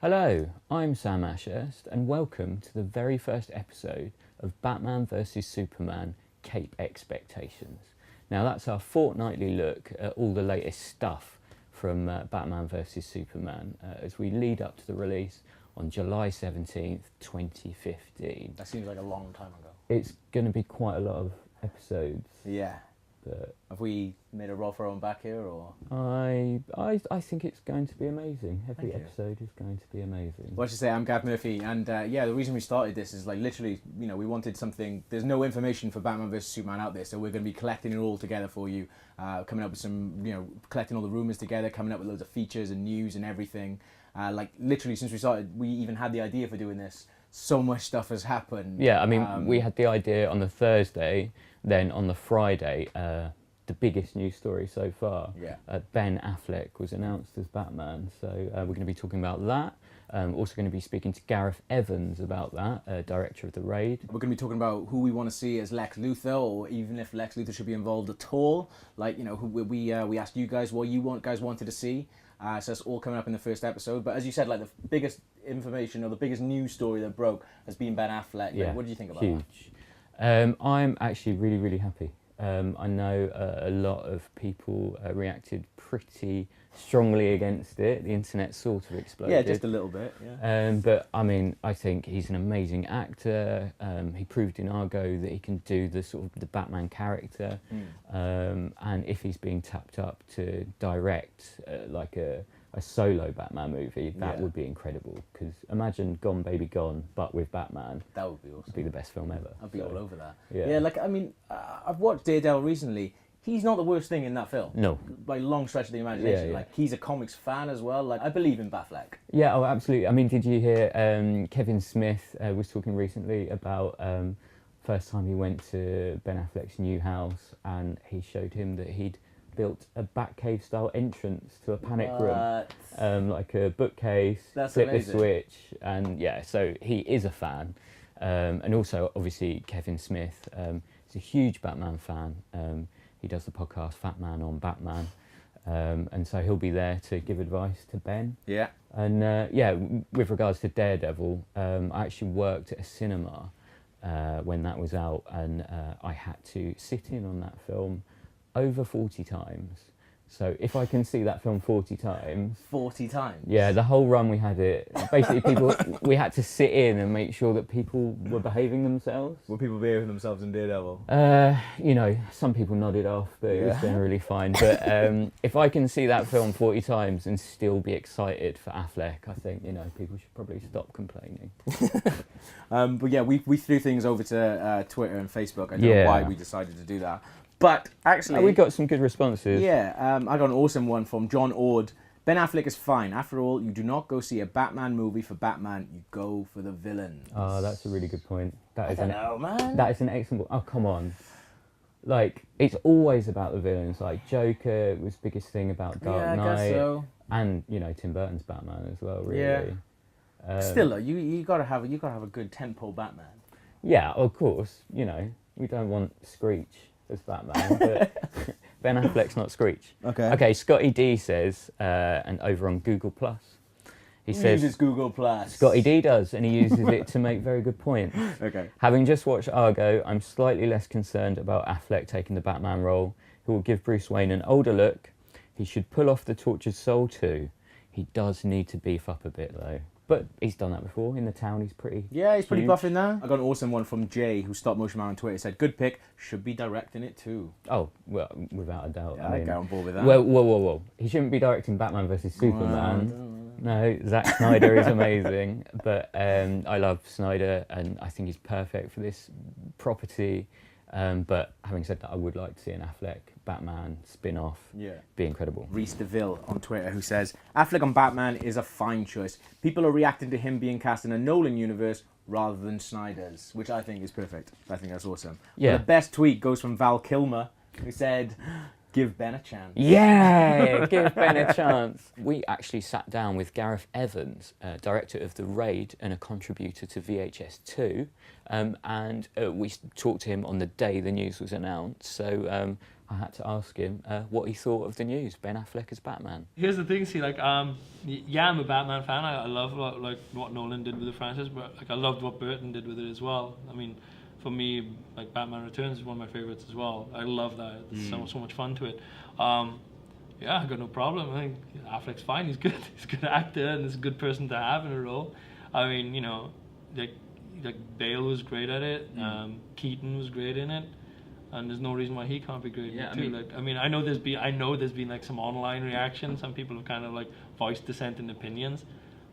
Hello, I'm Sam Ashurst and welcome to the very first episode of Batman vs Superman Cape Expectations. Now that's our fortnightly look at all the latest stuff from Batman vs Superman as we lead up to the release on July 17th, 2015. That seems like a long time ago. It's going to be quite a lot of episodes. Yeah. But Have we made a roll for our own back here, or? I think it's going to be amazing. Every Thank you. episode is going to be amazing. Well, I should say I'm Gareth Murphy, and the reason we started this is like literally, we wanted something. There's no information for Batman vs Superman out there, so we're going to be collecting it all together for you, coming up with some, collecting all the rumours together, coming up with loads of features and news and everything. Like literally since we started, we even had the idea for doing this. So much stuff has happened. Yeah, I mean, we had the idea on the Thursday, then on the Friday, the biggest news story so far. Yeah. Ben Affleck was announced as Batman, so we're going to be talking about that. Also going to be speaking to Gareth Evans about that, director of The Raid. We're going to be talking about who we want to see as Lex Luthor, or even if Lex Luthor should be involved at all. Like, who we asked you guys what you guys wanted to see. So that's all coming up in the first episode. But as you said, like the biggest information or the biggest news story that broke has been Ben Affleck. Yeah, what do you think about huge. I'm actually really, really happy. I know a lot of people reacted pretty strongly against it. The internet sort of exploded. Yeah, just a little bit. Yeah. But I mean, I think he's an amazing actor. He proved in Argo that he can do the sort of the Batman character. And if he's being tapped up to direct like a solo Batman movie, that would be incredible. Because imagine Gone Baby Gone, but with Batman. That would be awesome. It'd be the best film ever. I'd be all over that. Yeah. Like, I mean, I've watched Daredevil recently. He's not the worst thing in that film. No. By long stretch of the imagination. Yeah. Like, he's a comics fan as well. Like, I believe in Batfleck. Yeah, oh, absolutely. I mean, did you hear Kevin Smith was talking recently about first time he went to Ben Affleck's new house and he showed him that he'd built a Batcave style entrance to a panic room, like a bookcase, flip the switch, and yeah, so he is a fan. And also, obviously, Kevin Smith is a huge Batman fan. He does the podcast Fat Man on Batman, and so he'll be there to give advice to Ben. Yeah. And with regards to Daredevil, I actually worked at a cinema when that was out, and I had to sit in on that film over 40 times. So if I can see that film 40 times... 40 times? Yeah, the whole run we had it. Basically, we had to sit in and make sure that people were behaving themselves. Were people behaving themselves in Daredevil? Some people nodded off, but it was generally fine. But if I can see that film 40 times and still be excited for Affleck, I think, people should probably stop complaining. But yeah, we threw things over to Twitter and Facebook. I don't know why we decided to do that. But actually... we got some good responses. Yeah, I got an awesome one from John Ord. Ben Affleck is fine. After all, you do not go see a Batman movie for Batman. You go for the villains. Oh, that's a really good point. I don't know, man. That is an excellent... Oh, come on. Like, it's always about the villains. Like, Joker was the biggest thing about Dark Knight. Yeah, I guess so. And, Tim Burton's Batman as well, really. Yeah. Still, though, you gotta have a good tentpole Batman. Yeah, of course. We don't want Screech as Batman, but Ben Affleck's not Screech. Okay, Scotty D says, and over on Google Plus, he says... uses Google Plus. Scotty D does, and he uses it to make very good points. Okay. Having just watched Argo, I'm slightly less concerned about Affleck taking the Batman role. He will give Bruce Wayne an older look. He should pull off the Tortured Soul too. He does need to beef up a bit, though. But he's done that before. In The Town, he's pretty... Yeah, he's pretty huge. buff in there. I got an awesome one from Jay, who Stop Motion Man on Twitter. Said, good pick, should be directing it too. Oh, well, without a doubt. Yeah, I get on board with that. Whoa. He shouldn't be directing Batman vs Superman. No, Zack Snyder is amazing. But I love Snyder, and I think he's perfect for this property. But having said that, I would like to see an Affleck Batman spin-off. Be incredible. Reese DeVille on Twitter, who says, Affleck on Batman is a fine choice. People are reacting to him being cast in a Nolan universe rather than Snyder's, which I think is perfect. I think that's awesome. Yeah. But the best tweet goes from Val Kilmer, who said, give Ben a chance. Yeah, give Ben a chance. We actually sat down with Gareth Evans, director of The Raid and a contributor to VHS 2, and we talked to him on the day the news was announced. So I had to ask him what he thought of the news, Ben Affleck as Batman. Here's the thing, see, like, yeah, I'm a Batman fan. I love like what Nolan did with the franchise, but like I loved what Burton did with it as well. I mean, for me, like Batman Returns is one of my favorites as well. I love that. There's so much fun to it. Yeah, I got no problem. I think Affleck's fine. He's good. He's a good actor and he's a good person to have in a role. I mean, you know, like Bale was great at it. Keaton was great in it. And there's no reason why he can't be great too. I know there's been like some online reactions. Some people have kind of like voiced dissenting opinions,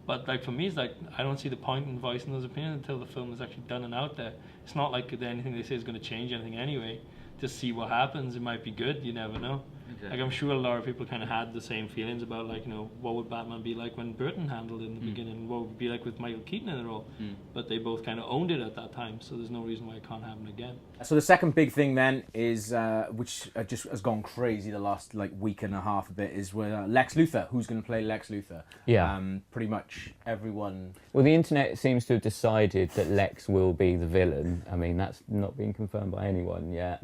but like for me, it's like I don't see the point in voicing those opinions until the film is actually done and out there. It's not like anything they say is going to change anything anyway. Just see what happens. It might be good. You never know. Exactly. Like I'm sure a lot of people kind of had the same feelings about like, you know, what would Batman be like when Burton handled it in the beginning? What would it be like with Michael Keaton in the role? But they both kind of owned it at that time, so there's no reason why it can't happen again. So the second big thing then is, which just has gone crazy the last like week and a half a bit, is where Lex Luthor. Who's going to play Lex Luthor? Yeah. Pretty much everyone. Well, the internet seems to have decided that Lex will be the villain. I mean, that's not been confirmed by anyone yet.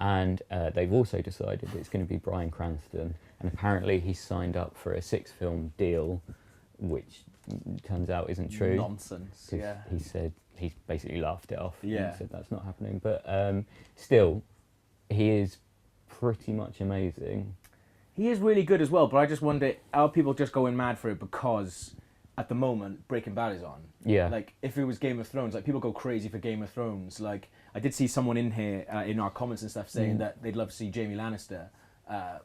And they've also decided it's going to be Bryan Cranston. And apparently he's signed up for a 6-film deal, which turns out isn't true. Nonsense. Yeah. He said, he basically laughed it off. Yeah. And said that's not happening. But still, he is pretty much amazing. He is really good as well, but I just wonder, are people just going mad for it because at the moment Breaking Bad is on? Yeah. Like, if it was Game of Thrones, like, people go crazy for Game of Thrones. Like, I did see someone in here, in our comments and stuff, saying that they'd love to see Jamie Lannister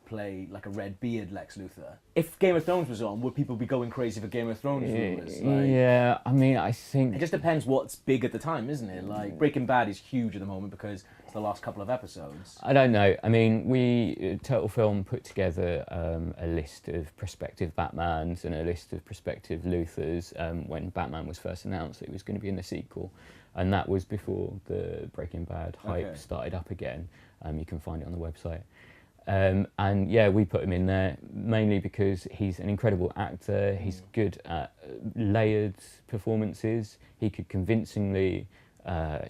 play, like, a red-beard Lex Luthor. If Game of Thrones was on, would people be going crazy for Game of Thrones rumours? Like, yeah, I mean, I think... it just depends what's big at the time, isn't it? Like, Breaking Bad is huge at the moment because it's the last couple of episodes. I don't know. I mean, Total Film put together a list of prospective Batmans and a list of prospective Luthors when Batman was first announced that he was going to be in the sequel. And that was before the Breaking Bad hype started up again. You can find it on the website. And yeah, we put him in there mainly because he's an incredible actor. He's good at layered performances. He could convincingly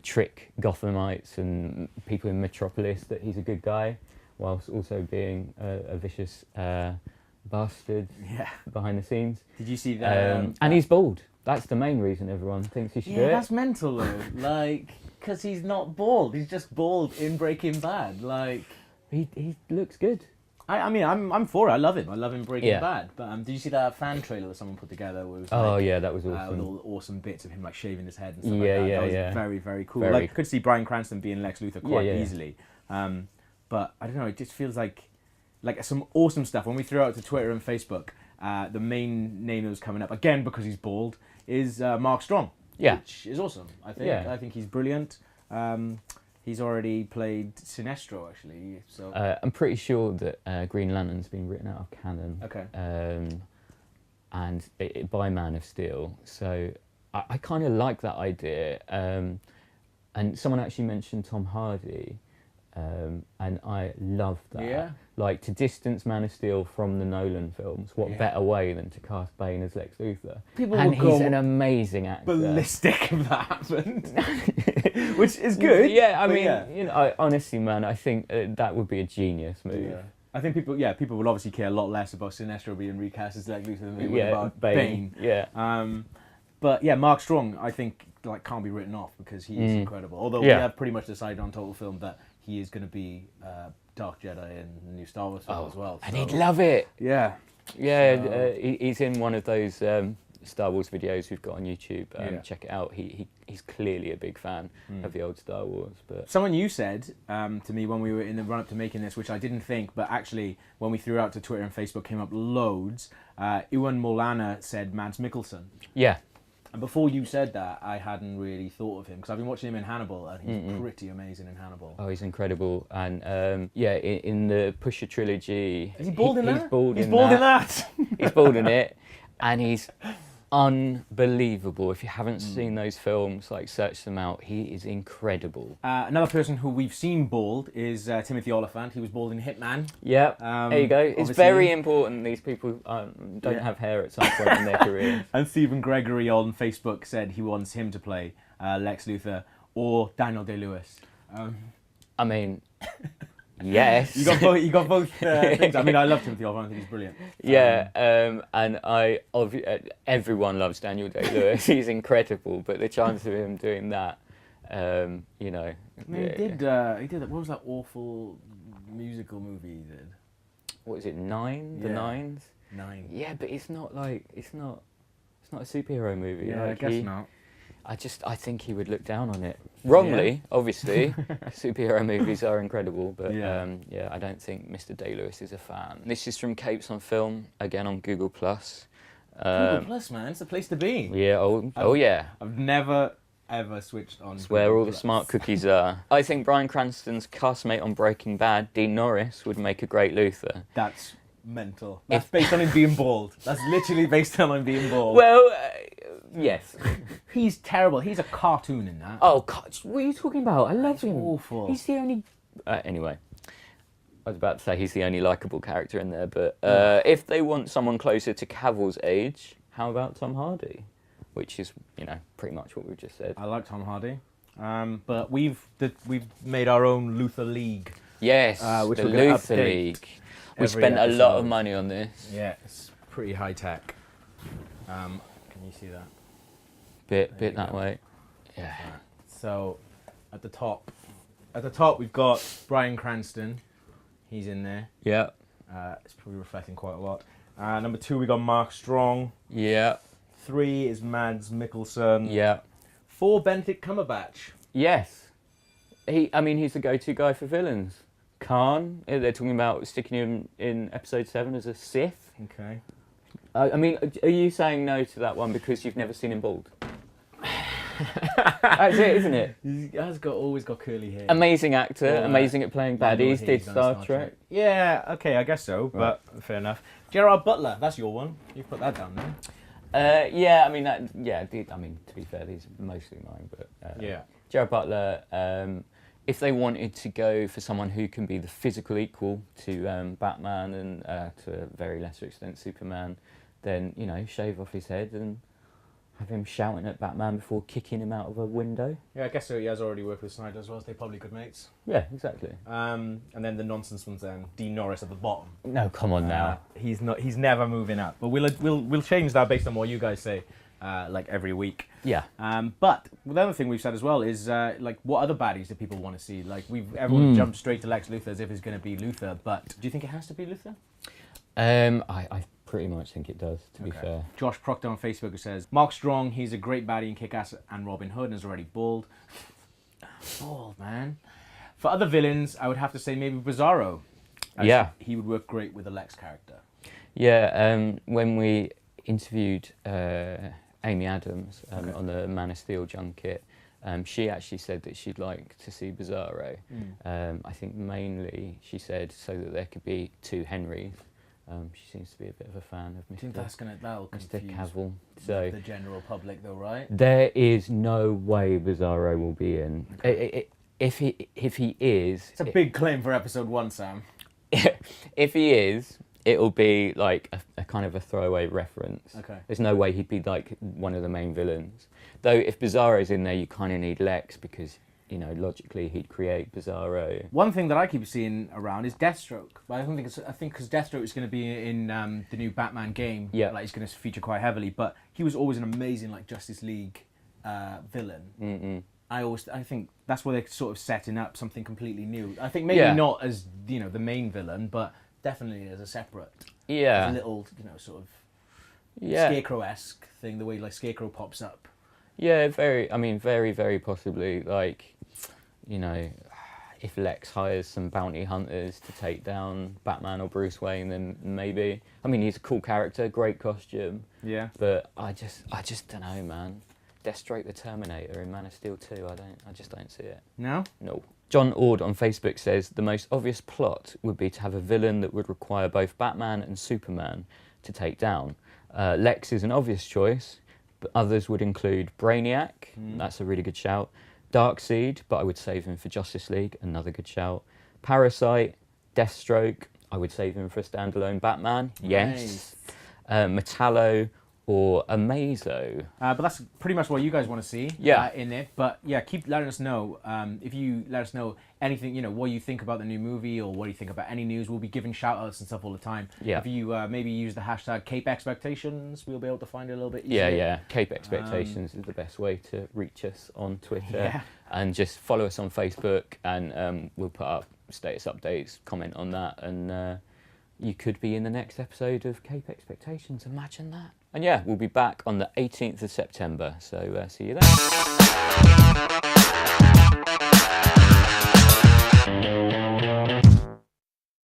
trick Gothamites and people in Metropolis that he's a good guy, whilst also being a vicious bastard behind the scenes. Did you see that? And he's bald. That's the main reason everyone thinks he should do it. Yeah, that's mental though. Like, because he's not bald. He's just bald in Breaking Bad. Like, he looks good. I mean, I'm for it. I love him. I love him in Breaking Bad. But did you see that fan trailer that someone put together? Where it was, yeah, that was awesome. With all the awesome bits of him like shaving his head and stuff like that. That was very, very cool. Very. Like, could see Bryan Cranston being Lex Luthor quite easily. But I don't know. It just feels like some awesome stuff. When we threw out to Twitter and Facebook, the main name that was coming up again because he's bald is Mark Strong. Yeah, which is awesome. I think. Yeah. I think he's brilliant. He's already played Sinestro, actually. So I'm pretty sure that Green Lantern's been written out of canon. Okay. And by Man of Steel. So I kind of like that idea. And someone actually mentioned Tom Hardy, and I love that. Yeah. Like, to distance Man of Steel from the Nolan films, what better way than to cast Bane as Lex Luthor? And he's an amazing actor. Ballistic if that happened. Which is good. Yeah, I mean, you know, honestly, man, I think that would be a genius move. Yeah. I think people will obviously care a lot less about Sinestro being recast as Lex Luthor than they would about Bane. Yeah. But yeah, Mark Strong, I think, like, can't be written off because he is incredible. Although we have pretty much decided on Total Film that he is going to be Dark Jedi in the new Star Wars film as well. And he'd love it. Yeah. Yeah, he's in one of those Star Wars videos we've got on YouTube. Check it out. He's clearly a big fan of the old Star Wars. But someone you said to me when we were in the run-up to making this, which I didn't think, but actually when we threw out to Twitter and Facebook came up loads, Ewan Molana said Mads Mikkelsen. Yeah. And before you said that, I hadn't really thought of him because I've been watching him in Hannibal, and he's pretty amazing in Hannibal. Oh, he's incredible. And in the Pusher trilogy, is he bald in that? He's bald in that. He's bald in it, and he's unbelievable. If you haven't seen those films, like, search them out. He is incredible. Another person who we've seen bald is Timothy Olyphant. He was bald in Hitman. Yeah, there you go. It's very important these people don't have hair at some point in their career. And Stephen Gregory on Facebook said he wants him to play Lex Luthor or Daniel Day-Lewis. I mean, Yes. You got both things. I mean, I love Timothy Olyphant. I think he's brilliant. Yeah, and everyone loves Daniel Day-Lewis. He's incredible, but the chance of him doing that, you know. I mean, he did. What was that awful musical movie he did? What is it? Nine? The Yeah. Nines? 9. Yeah, but it's not a superhero movie. Yeah, like, I guess not. I think he would look down on it. Wrongly, obviously. Superhero movies are incredible, but Yeah. I don't think Mr. Day-Lewis is a fan. This is from Capes on Film, again on Google+. Google Plus, man, it's the place to be. Yeah, yeah. I've never ever switched on. It's where Google all the Plus. smart cookies are. I think Bryan Cranston's castmate on Breaking Bad, Dean Norris, would make a great Luthor. That's mental. That's based on him being bald. That's literally based on him being bald. Well, yes. He's terrible. He's a cartoon in that. Oh, God, what are you talking about? I love him. Awful. He's the only... anyway, I was about to say he's the only likeable character in there, but if they want someone closer to Cavill's age, how about Tom Hardy? Which is, pretty much what we've just said. I like Tom Hardy, but we've made our own Luthor League. Yes, which the we're gonna Luthor update League. We every spent a lot of episode. money on this. Yeah, it's pretty high tech. Can you see that? Bit you that go. way. Yeah. So, at the top we've got Bryan Cranston. He's in there. Yeah. It's probably reflecting quite a lot. Number 2 we got Mark Strong. Yeah. 3 is Mads Mikkelsen. Yeah. 4 Benedict Cumberbatch. Yes. He's the go-to guy for villains. Khan, they're talking about sticking him in episode 7 as a Sith. Okay. Are you saying no to that one because you've never seen him bald? That's it, isn't it? He has always got curly hair. Amazing actor, Well, amazing at playing baddies, did He's on Star Trek. Yeah, okay, I guess so, but fair enough. Gerard Butler, that's your one. You've put that down there. To be fair, these are mostly mine, but Yeah. Gerard Butler, if they wanted to go for someone who can be the physical equal to Batman and to a very lesser extent Superman, then, shave off his head and have him shouting at Batman before kicking him out of a window. Yeah, I guess so. He has already worked with Snyder as well, so they're probably good mates. Yeah, exactly. And then the nonsense ones then, Dean Norris at the bottom. No, come on now. He's never moving up. But we'll change that based on what you guys say, every week. Yeah. But the other thing we've said as well is what other baddies do people want to see? Everyone jumped straight to Lex Luthor as if it's going to be Luthor, but do you think it has to be Luthor? I pretty much think it does, to be fair. Josh Proctor on Facebook who says, Mark Strong, he's a great baddie in Kick-Ass and Robin Hood and is already bald. Bald, man. For other villains, I would have to say maybe Bizarro. Yeah. He would work great with the Lex character. Yeah, when we interviewed Amy Adams on the Man of Steel junket, she actually said that she'd like to see Bizarro. I think mainly she said so that there could be 2 Henrys. She seems to be a bit of a fan of I think that'll Mr. confuse Cavill. So the general public though, right? there is no way Bizarro will be in. If he is, It's a big claim for episode 1, Sam. if he is, it'll be like a kind of a throwaway reference. Okay. There's no way he'd be like one of the main villains. Though if Bizarro's in there, you kind of need Lex because, logically he'd create Bizarro. One thing that I keep seeing around is Deathstroke. But I think because Deathstroke is going to be in the new Batman game, he's going to feature quite heavily. But he was always an amazing Justice League villain. I think that's where they're sort of setting up something completely new. I think maybe not as the main villain, but definitely as a separate, as a little sort of Scarecrow-esque thing. The way Scarecrow pops up. Yeah, very, very possibly. If Lex hires some bounty hunters to take down Batman or Bruce Wayne, then maybe. He's a cool character, great costume. Yeah. But I just don't know, man. Deathstroke the Terminator in Man of Steel 2, I just don't see it. No? No. John Ord on Facebook says the most obvious plot would be to have a villain that would require both Batman and Superman to take down. Lex is an obvious choice, but others would include Brainiac, that's a really good shout. Darkseid, but I would save him for Justice League, another good shout. Parasite, Deathstroke, I would save him for a standalone Batman, yes. Metallo, or Amazo. But that's pretty much what you guys want to see in it. But yeah, keep letting us know. If you let us know anything, you know, what you think about the new movie or what do you think about any news. We'll be giving shout outs and stuff all the time. Yeah. If you maybe use the hashtag Cape Expectations, we'll be able to find it a little bit easier. Yeah. Cape Expectations is the best way to reach us on Twitter. Yeah. And just follow us on Facebook, and we'll put up status updates, comment on that, and you could be in the next episode of Cape Expectations. Imagine that. And yeah, we'll be back on the 18th of September, so see you then.